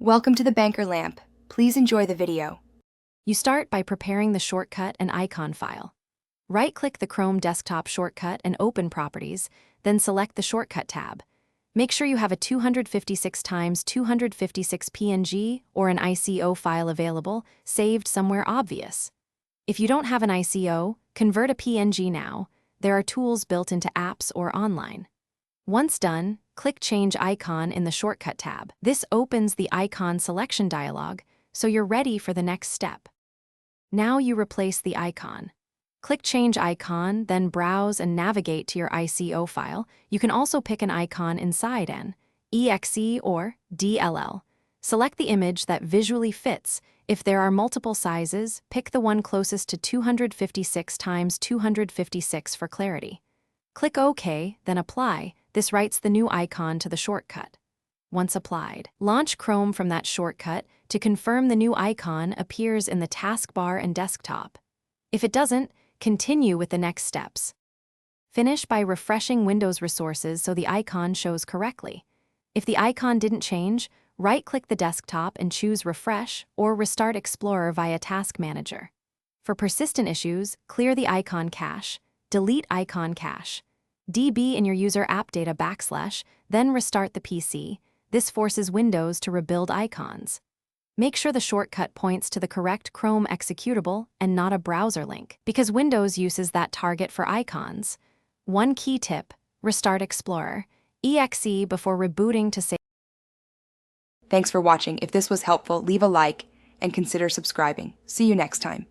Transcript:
Welcome to the Banker Lamp. Please enjoy the video. You start by preparing the shortcut and icon file. Right-click the Chrome desktop shortcut and open Properties, then select the Shortcut tab. Make sure you have a 256 x 256 PNG or an ICO file available, saved somewhere obvious. If you don't have an ICO, convert a PNG now. There are tools built into apps or online. Once done, click Change Icon in the Shortcut tab. This opens the icon selection dialog, so you're ready for the next step. Now you replace the icon. Click Change Icon, then browse and navigate to your ICO file. You can also pick an icon inside an EXE or DLL. Select the image that visually fits. If there are multiple sizes, pick the one closest to 256 x 256 for clarity. Click OK, then Apply. This writes the new icon to the shortcut. Once applied, launch Chrome from that shortcut to confirm the new icon appears in the taskbar and desktop. If it doesn't, continue with the next steps. Finish by refreshing Windows resources so the icon shows correctly. If the icon didn't change, right-click the desktop and choose Refresh or Restart Explorer via Task Manager. For persistent issues, clear the icon cache, delete icon cache, DB in your user app data /, then restart the PC. This forces Windows to rebuild icons. Make sure the shortcut points to the correct Chrome executable and not a browser link, because Windows uses that target for icons. One key tip: restart Explorer, EXE before rebooting to save. Thanks for watching. If this was helpful, leave a like and consider subscribing. See you next time.